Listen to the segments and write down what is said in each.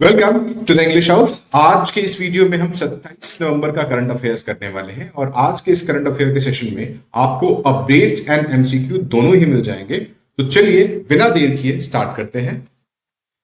Welcome to the English house. आज के इस वीडियो में हम 27 नवंबर का करंट अफेयर्स करने वाले हैं और आज के इस करंट अफेयर के सेशन में आपको अपडेट्स एंड एमसीक्यू दोनों ही मिल जाएंगे। तो चलिए बिना देर किए स्टार्ट करते हैं।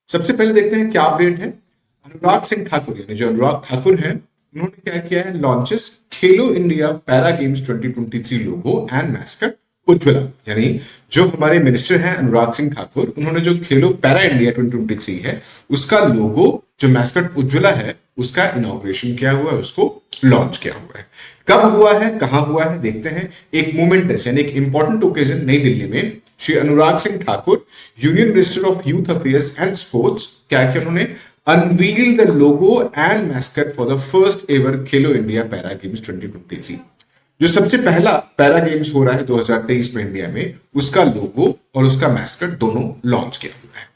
सबसे पहले देखते हैं क्या अपडेट है। अनुराग सिंह ठाकुर यानी जो अनुराग ठाकुर हैं, उन्होंने क्या किया है, launches Khelo India para games 2023 logo and mascot Ujjwala. यानी जो हमारे मिनिस्टर हैं अनुराग सिंह ठाकुर, उन्होंने जो खेलो पैरा इंडिया 2023 है उसका लोगो जो मैस्कट उज्ज्वला है उसका इनॉग्रेशन किया हुआ है, उसको लॉन्च किया हुआ है। कब हुआ है, कहां हुआ है, देखते हैं। एक मोमेंटस यानी एक इंपॉर्टेंट ओकेजन नई दिल्ली में Shri Anurag Singh Thakur, union minister of youth affairs and sports, क्या किया उन्होंने, unveil the logo and mascot for the first ever Khelo India para games 2023। जो सबसे पहला पैरा गेम्स हो रहा है 2023 में इंडिया में, उसका लोगो और उसका मैस्कट दोनों लॉन्च किया हुआ है।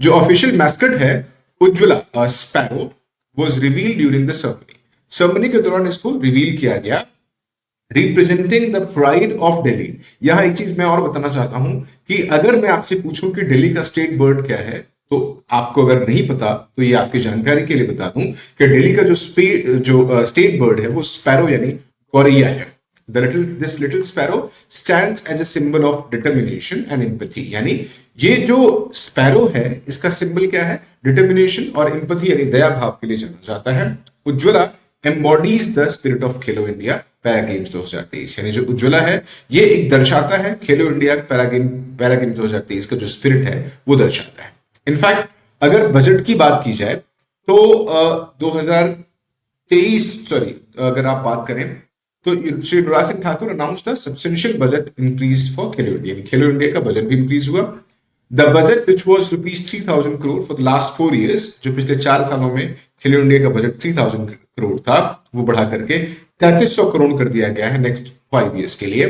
जो ऑफिशियल मैस्कट है Ujjwala sparrow was revealed during the ceremony के दौरान इसको रिवील किया गया। Representing the pride of Delhi. यहां एक चीज मैं और बताना चाहता हूं कि अगर मैं आपसे पूछूं कि दिल्ली का स्टेट बर्ड क्या है, तो आपको अगर नहीं पता तो ये आपकी जानकारी के लिए बता दूं कि दिल्ली का जो स्टेट बर्ड है वो स्पैरो यानी गौरैया है। This little sparrow stands as a symbol of determination and empathy। यानी ये जो स्पैरो है इसका सिंबल क्या है, डिटर्मिनेशन और एम्पैथी यानी दया भाव के लिए जाना जाता है। Ujjwala embodies the spirit of Khelo India para games 2023। यानी जो उज्ज्वला है ये एक दर्शाता है खेलो इंडिया पैरा गेम 2023 का जो स्पिरिट है वो दर्शाता है। इनफैक्ट अगर बजट की बात की जाए तो 2023 अगर आप बात करें तो Shri Anurag Singh Thakur announced a substantial budget increase for Khelo India. Khelo India का बजट भी इंक्रीज हुआ। The budget which was ₹3000 crore for the last 4 years, जो पिछले 4 सालों में खेलो इंडिया का बजट 3000 करोड़ था, वो बढ़ा करके 3300 करोड़ कर दिया गया है नेक्स्ट 5 years के लिए।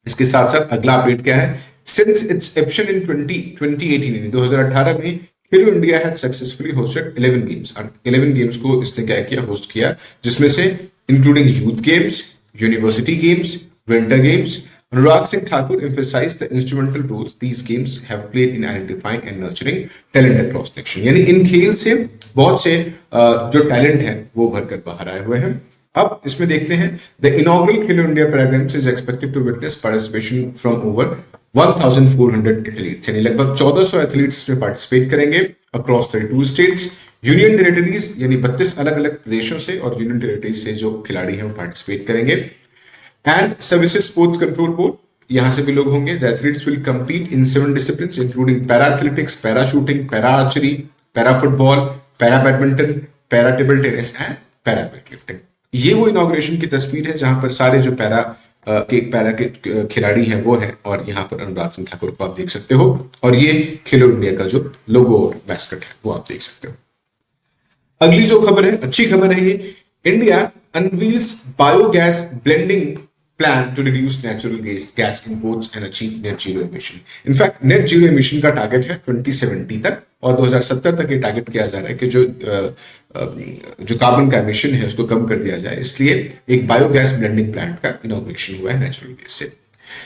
इसके साथ साथ अगला अपडेट क्या है, सिंस इट्स इंसेप्शन इन 2018 2018 में खेलो India had successfully hosted 11 games. 11 games को इसने क्या किया, होस्ट किया, जिसमें से including youth games, university games, winter games. Anurag Singh Thakur emphasized the instrumental roles these games have played in identifying and nurturing talent across the nation। यानी इन खेल से बहुत से जो टैलेंट है वो भरकर बाहर आए हुए हैं। अब इसमें देखते हैं, the inaugural Khelo India para games is expected to witness participation from over 1400 athletes. यानी लगभग 1400 एथलीट्स इसमें पार्टिसिपेट करेंगे अक्रॉस 32 स्टेट्स। यूनियन टेरिटरीज यानी 32 अलग अलग प्रदेशों से और यूनियन टेरिटरीज से जो खिलाड़ी हैं वो पार्टिसिपेट करेंगे। And services sports control board, यहां से भी लोग होंगे। The athletes will compete in 7 disciplines including para athletics, para shooting, para archery, para football, para badminton, para table tennis and para weightlifting. ये वो इनॉग्रेशन की तस्वीर है जहां पर सारे जो पैरा के खिलाड़ी हैं वो है, और यहाँ पर अनुराग सिंह ठाकुर को आप देख सकते हो, और ये खेलो इंडिया का जो लोगो और मैस्कट है वो आप देख सकते हो। अगली जो खबर है, अच्छी खबर है ये, India unveils biogas blending plan to reduce natural gas imports and achieve net zero emission. In fact net zero emission का टारगेट है 2070 तक, और 2070 तक ये टारगेट किया जा रहा है कि जो कार्बन का एमिशन है उसको कम कर दिया जाए। इसलिए एक बायोगैस ब्लेंडिंग प्लांट का इनॉग्रेशन हुआ है नेचुरल गैस से।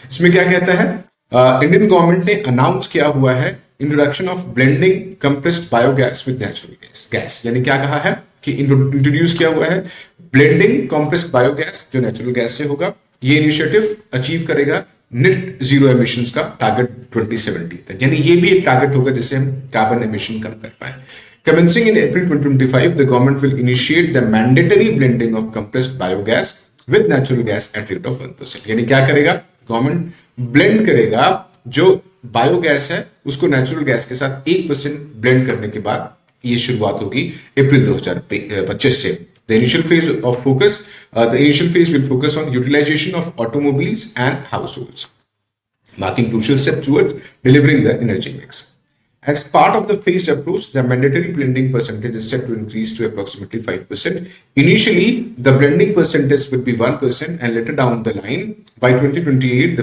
इसमें क्या कहता है, इंडियन गवर्नमेंट ने अनाउंस किया हुआ है introduction of blending compressed biogas with natural gas. यानी क्या कहा है कि इंट्रोड्यूस किया हुआ है ब्लेंडिंग कंप्रेस्ड बायोगैस जो नेचुरल गैस से होगा। ये इनिशिएटिव अचीव करेगा नेट जीरो एमिशंस का टारगेट 2070 तक। यानी ये भी एक टारगेट होगा जिससे हम कार्बन एमिशन कम कर पाए। Commencing in April 2025, the government will initiate the mandatory blending of compressed biogas with natural gas at rate of 1%। यानी क्या करेगा, गवर्नमेंट ब्लेंड करेगा जो बायोगैस है उसको नेचुरल गैस के साथ 1% ब्लेंड करने के बाद ये शुरुआत होगी अप्रैल 2025 से। The initial phase will focus on utilization of automobiles and households, marking crucial steps towards delivering the energy mix. As part of the phased approach, the mandatory blending percentage is set to increase to approximately 5%. Initially, the blending percentage would be 1%, and later down the line, by 2028,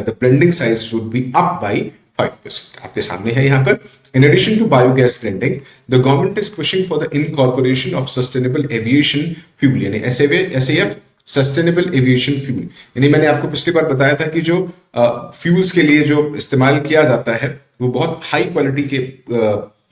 the blending size would be up by 5%. आपके सामने है यहाँ पर। In addition to biogas blending, the government is pushing for the incorporation of sustainable aviation fuel, यानी SAF sustainable aviation fuel. यानी मैंने आपको पिछली बार बताया था कि जो फ्यूल्स के लिए जो इस्तेमाल किया जाता है वो बहुत हाई क्वालिटी के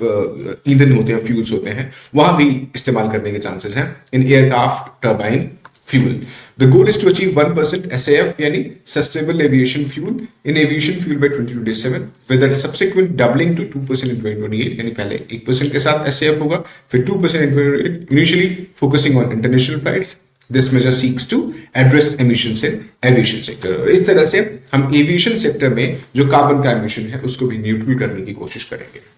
ईंधन होते हैं, फ्यूल्स होते हैं, वहां भी इस्तेमाल करने के चांसेस हैं in aircraft turbine fuel. The goal is to achieve 1% SAF यानी Sustainable Aviation Fuel in aviation fuel by 2027 with a subsequent doubling to 2% in 2028 यानी पहले 1% के साथ SAF होगा, फिर 2% in 2028, initially focusing on international flights. This measure seeks to address emissions in aviation sector. और इस तरह से हम aviation sector में जो कार्बन का emission है उसको भी न्यूट्रल करने की कोशिश करेंगे।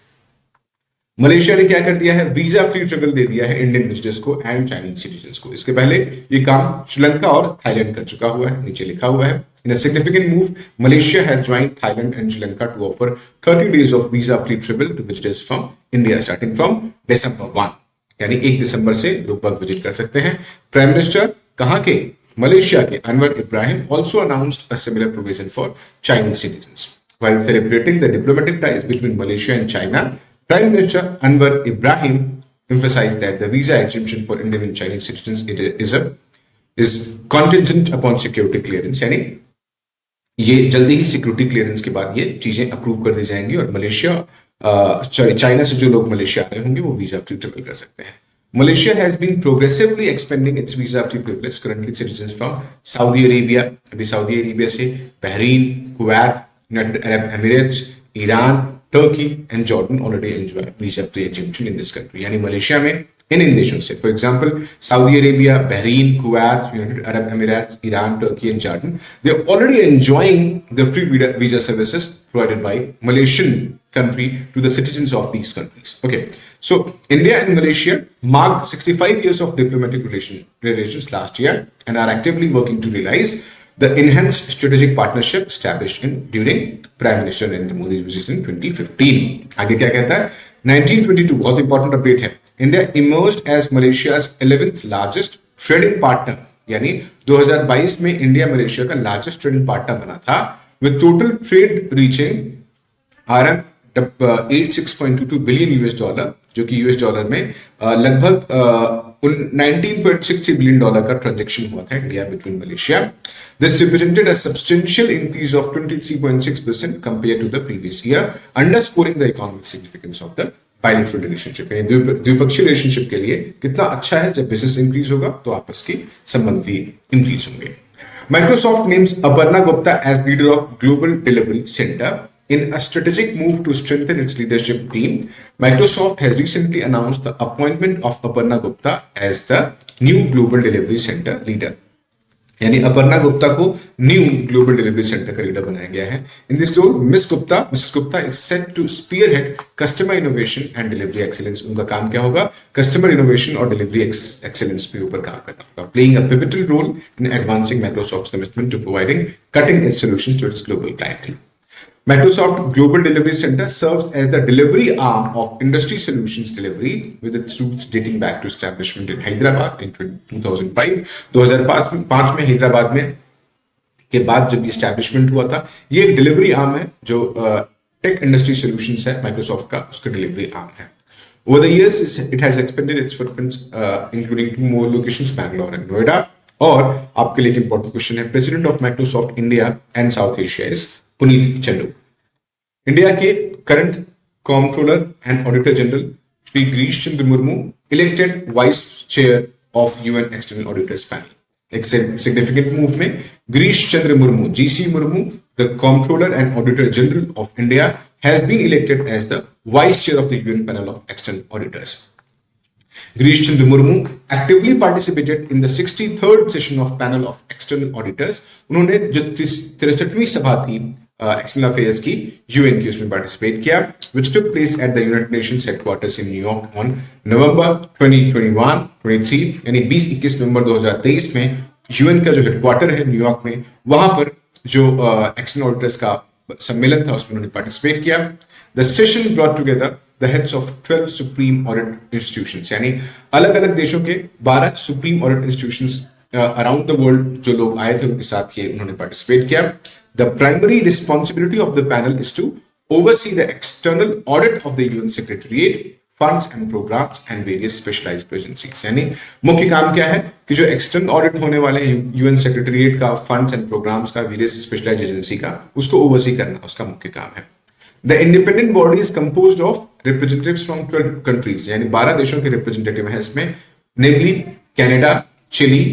मलेशिया ने क्या कर दिया है, वीजा फ्री ट्रेवल दे दिया है इंडियन विजिटर्स को एंड चाइनीज सिटीजन्स को। इसके पहले ये काम श्रीलंका और थाईलैंड कर चुका हुआ है, नीचे लिखा हुआ है। In a significant move Malaysia has joined Thailand and Sri Lanka to offer 30 days of visa free travel to visitors from India starting from December 1, यानी 1 दिसंबर से लोग विजिट कर सकते हैं। प्राइम मिनिस्टर कहां के, मलेशिया के Anwar Ibrahim also announced a similar provision for Chinese citizens while celebrating the diplomatic ties between Malaysia and China. Prime Minister Anwar Ibrahim emphasized that the visa exemption for Indian and Chinese citizens is contingent upon security clearance, यानी ये जल्दी ही security clearance के बाद ये चीजें approve कर दी जाएंगी और मलेशिया चाइना से जो लोग मलेशिया आ रहे होंगे वो वीजा फ्री ट्रेवल कर सकते हैं। Malaysia has been progressively expanding its visa free privilege. Currently, citizens from Saudi Arabia, अभी सऊदी अरेबिया से Bahrain, Kuwait, United Arab Emirates, Iran, Turkey and Jordan already enjoy visa free exemption in this country. यानी Malaysia में इन देशों से, for example, Saudi Arabia, Bahrain, Kuwait, United Arab Emirates, Iran, Turkey and Jordan, they are already enjoying the free visa services provided by Malaysian country to the citizens of these countries. Okay, so India and Malaysia marked 65 years of diplomatic relations last year and are actively working to realize the enhanced strategic partnership established during Prime Minister Narendra Modi's visit in 2015. आगे क्या कहता है, 1922 बहुत important update है, India emerged as Malaysia's 11th largest trading partner, यानी 2022 में India Malaysia का largest trading partner बना था, with total trade reaching RM 86.22 billion US dollar, जो कि US डॉलर में लगभग 19.63 बिलियन डॉलर का ट्रांजैक्शन हुआ था India between Malaysia. This represented a substantial increase of 23.6% compared to the previous year, underscoring the economic significance of the bilateral relationship. यानी द्विपक्षीय relationship के लिए कितना अच्छा है, जब बिजनेस इंक्रीज होगा तो आपस के संबंध भी इंक्रीज होंगे। Microsoft names Aparna Gupta as leader of Global Delivery Center. In a strategic move to strengthen its leadership team, Microsoft has recently announced the appointment of Aparna Gupta as the new Global Delivery Center leader. यानी अपर्णा गुप्ता को new global delivery centre का leader बनाया गया है। In this role Mrs Gupta is set to spearhead customer innovation and delivery excellence. उनका काम क्या होगा, कस्टमर इनोवेशन और डिलीवरी एक्सीलेंस के ऊपर काम करना होगा, playing a pivotal role in advancing Microsoft commitment to providing cutting edge solutions to its global clientele. Microsoft Global Delivery Center serves as the delivery arm of industry solutions delivery with its roots dating back to establishment in Hyderabad in 2005. 2005 में हैदराबाद में के बाद जब establishment हुआ था, ये एक delivery arm है जो टेक इंडस्ट्री सॉल्यूशंस है माइक्रोसॉफ्ट का, उसका डिलीवरी आर्म है। Over the years, it has expanded its footprints, including 2 more locations, Bangalore and Noida. और आपके लिए एक इंपॉर्टेंट क्वेश्चन है, president of Microsoft India and South Asia is Puneet Chandu. India के current controller and auditor general Shri Girish Chandra Murmu elected vice chair of UN external auditors panel. एक significant move में Girish Chandra Murmu, GC Murmu, the controller and auditor general of India, has been elected as the vice chair of the UN panel of external auditors. Girish Chandra Murmu actively participated in the 63rd session of panel of external auditors. उन्होंने जो 63वीं सभा थी external affairs की UN की, उसमें participate किया, which took place at the United Nations headquarters in New York on November 2023, यानी 20-21 नवंबर 2023 में यूएन का जो हेडक्वार्टर है न्यूयॉर्क में, वहां पर जो एक्सटर्नल ऑडिटर्स का सम्मेलन था उसमें उन्होंने पार्टिसिपेट किया। The session brought together the heads of 12 supreme audit institutions, यानी अलग अलग देशों के 12 supreme audit institutions around the world जो लोग आए थे उनके साथ ये उन्होंने पार्टिसिपेट किया। The primary responsibility of the panel is to oversee the external audit of the UN secretariat, funds and programmes and various specialised agencies. यानी मुख्य काम क्या है कि जो एक्सटर्नल ऑडिट होने वाले हैं यूएन सेक्रेटरिएट का, फंड्स एंड प्रोग्राम्स का, वेरियस स्पेशलाइज्ड एजेंसी का, उसको ओवरसी करना उसका मुख्य काम है। The independent body is composed of representatives from 12 countries, यानी 12 देशों के रिप्रेजेंटेटिव हैं इसमें, namely Canada, Chile,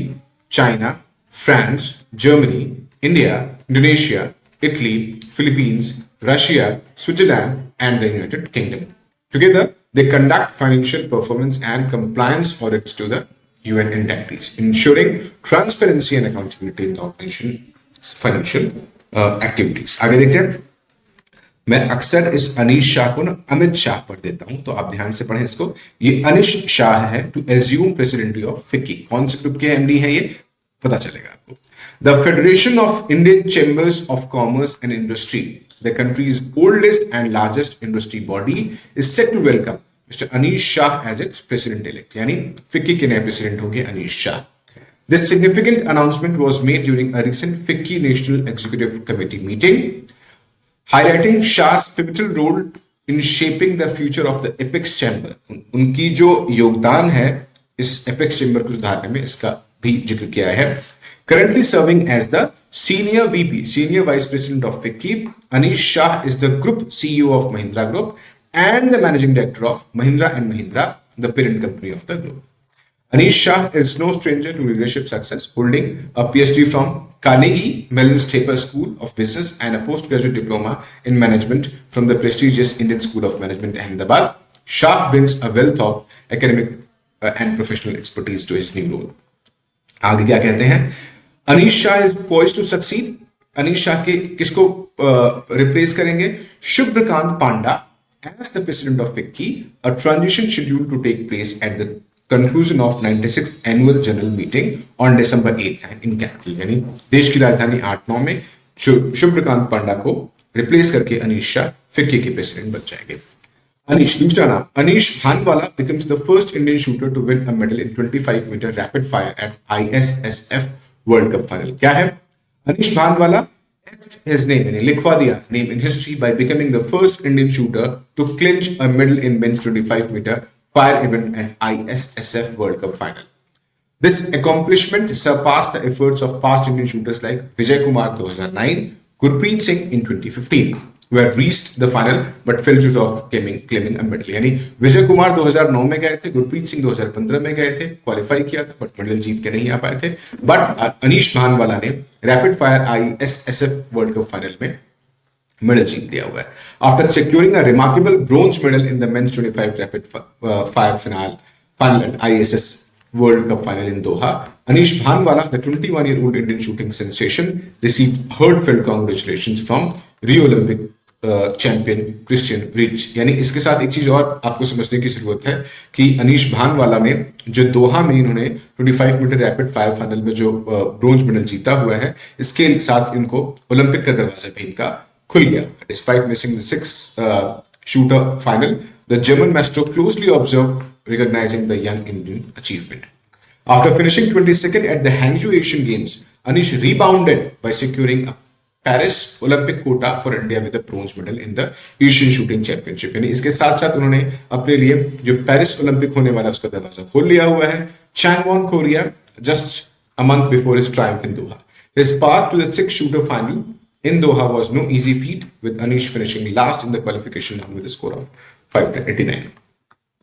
China, France, Germany, India, Indonesia, Italy, Philippines, Russia, Switzerland and the United Kingdom. Together, they conduct financial performance and compliance audits to the UN entities, ensuring transparency and accountability in the organization's financial activities. आगे देखते हैं. मैं अक्सर इस अनीश शाह को ना अमित शाह पढ़ देता हूं, तो आप ध्यान से पढ़ें इसको. ये अनिश शाह है to assume presidency of FICCI. कौन से ग्रुप के एमडी हैं ये पता चलेगा आपको. The Federation of Indian Chambers of Commerce and Industry, the country's oldest and largest industry body, is set to welcome mister Anish Shah as its president elect. यानी FICCI के नए प्रेसिडेंट होंगे Anish Shah. This significant announcement was made during a recent FICCI National Executive Committee meeting, highlighting Shah's pivotal role in shaping the future of the Apex Chamber. उनकी जो योगदान है इस Apex Chamber को सुधारने में, इसका भी जिक्र किया है. Currently serving as the Senior VP, Senior Vice President of FICCI, Anish Shah is the Group CEO of Mahindra Group and the Managing Director of Mahindra and Mahindra, the parent company of the group. Anish Shah is no stranger to leadership success, holding a PhD from Carnegie Mellon Staper School of Business and a postgraduate diploma in management from the prestigious Indian School of Management, Ahmedabad. Shah brings a wealth of academic and professional expertise to his new role. आगे क्या कहते हैं? Anish Shah is poised to succeed. Anish Shah के किसको replace करेंगे? शुभ्रकांत पांडा as the president of FICCI. A transition scheduled to take place at the conclusion of 96th annual general meeting on December 8 in capital. यानी देश की राजधानी 8-9 में शुभ्रकांत पांडा को replace करके अनीश शाह फिक्की के प्रेसिडेंट बन जाएंगे. अनीश, दूसरा नाम Anish Bhanwala becomes the first Indian shooter to win a medal in 25-meter rapid fire at ISSF World Cup final. क्या है? Anish Bhanwala etched his name, यानी लिखवा दिया name in history by becoming the first Indian shooter to clinch a medal in men's 25-meter fire event at ISSF World Cup final. This accomplishment surpassed the efforts of past Indian shooters like Vijay Kumar 2009, Gurpreet Singh in 2015, who had reached the final but fell short of claiming a medal. यानी विजय कुमार 2009 में गए थे, गुरप्रीत सिंह 2015 में गए थे, qualify किया था but medal जीत के नहीं आ पाए थे. बट अनीश भानवाला ने rapid fire ISSF world cup final में medal जीत लिया हुआ है. After securing a remarkable bronze medal in the men's 25 rapid fire final at ISS World Cup final in Doha, Anish Bhanwala, the 21-year-old Indian shooting sensation, received heartfelt congratulations from Rio Olympic champion Christian bridge. यानी इसके साथ एक चीज और आपको समझने की जरूरत है कि अनीश भानवाला ने जो दोहा में इन्होंने 25 मीटर रैपिड फायर फाइनल में जो ब्रोंज मेडल जीता हुआ है, इसके साथ इनको ओलंपिक का दरवाजा भी इनका खुल गया. Despite missing the six-shooter final, the German maestro closely observed, recognizing the young Indian achievement. After finishing 22nd at the Hangzhou Asian Games, Anish rebounded by securing a Paris Olympic quota for India with a bronze medal in the Asian Shooting Championship. यानी इसके साथ साथ उन्होंने अपने लिए जो Paris Olympic होने वाला है उसका दरवाजा खोल लिया हुआ है. Changwon, Korea, just a month before his triumph in Doha. His path to the six-shooter final in Doha was no easy feat, with Anish finishing last in the qualification round with a score of 589.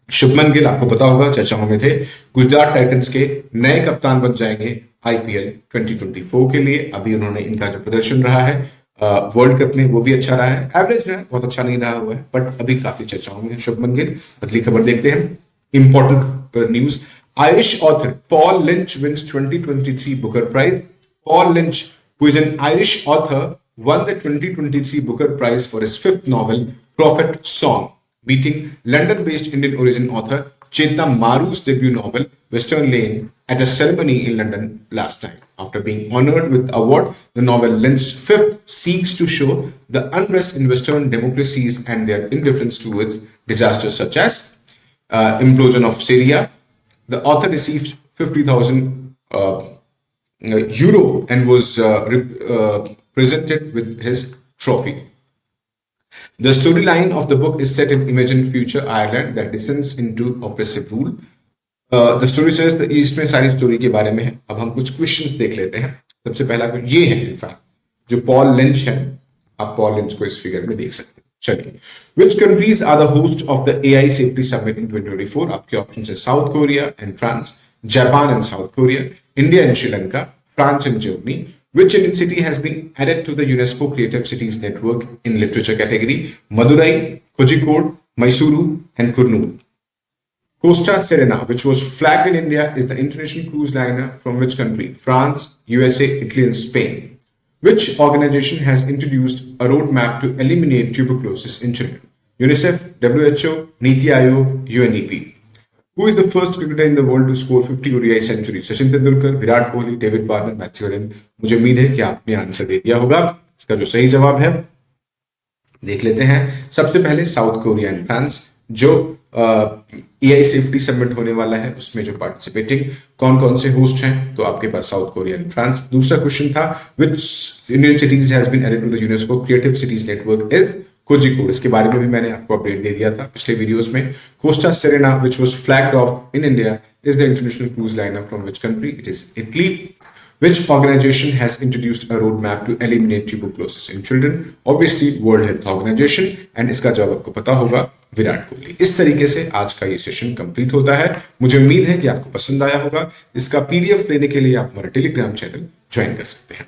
Shubman Gill आपको पता होगा चर्चाओं में थे, Gujarat Titans के नए कप्तान बन जाएंगे IPL 2024 के लिए. अभी उन्होंने इनका जो प्रदर्शन रहा है वर्ल्ड कप में वो भी अच्छा रहा है, एवरेज रहा है, बहुत अच्छा नहीं रहा हुआ है, बट अभी काफी चर्चाओं में शुभमन गिल. अगली खबर देखते हैं. Important news. Irish author Paul Lynch wins 2023 Booker Prize. Paul Lynch, who is an Irish author, won the 2023 Booker Prize for his fifth novel, Prophet Song, beating London-based Indian origin author Chetna Maru's debut novel, Western Lane, at a ceremony in London last time. After being honored with the award, the novel Lynch's fifth seeks to show the unrest in Western democracies and their indifference towards disasters such as implosion of Syria. The author received 50,000 euro and was presented with his trophy. The storyline of the book is set in imagined future Ireland that descends into oppressive rule. The story says that इसमें सारी story के बारे में है. अब हम कुछ questions देख लेते हैं. सबसे पहला ये है इनफैक्ट जो पॉल लिंच है, आप पॉल लिंच को इस फिगर में देख सकते हैं. चलिए, which countries are the host of the AI Safety Summit in 2024? आपके ऑप्शन है south Korea and France, Japan and south Korea, India and Sri Lanka, France and Germany. Which Indian city has been added to the UNESCO Creative Cities Network in literature category? Madurai, Kozhikode, Mysuru, and Kurnool. Costa Serena, which was flagged in India, is the international cruise liner from which country? France, USA, Italy, and Spain. Which organization has introduced a roadmap to eliminate tuberculosis in children? UNICEF, WHO, Niti Aayog, UNEP. Who is the first cricketer in the world to score 50 ODI centuries? Sachin Tendulkar, Virat Kohli, David Warner, Matthew Hayden. मुझे उम्मीद है कि आपने answer दे दिया होगा. इसका जो सही जवाब है देख लेते हैं. सबसे पहले साउथ कोरिया एंड फ्रांस, जो एआई सेफ्टी समिट होने वाला है उसमें जो पार्टिसिपेटिंग कौन कौन से होस्ट हैं, तो आपके पास साउथ कोरिया एंड फ्रांस. दूसरा क्वेश्चन था which Indian cities has been added to the UNESCO creative cities network is Kozhikode. इसके बारे में भी मैंने आपको अपडेट दे दिया था पिछले वीडियोस में. Costa Serena which was flagged of in India is the international cruise liner from which country? It is Italy. Which organization has introduced a roadmap to eliminate tuberculosis in children? Obviously, World Health Organization. And इसका जवाब आपको पता होगा, विराट कोहली. इस तरीके से आज का ये सेशन कंप्लीट होता है. मुझे उम्मीद है कि आपको पसंद आया होगा. इसका पीडीएफ लेने के लिए आप हमारा टेलीग्राम चैनल ज्वाइन कर सकते हैं.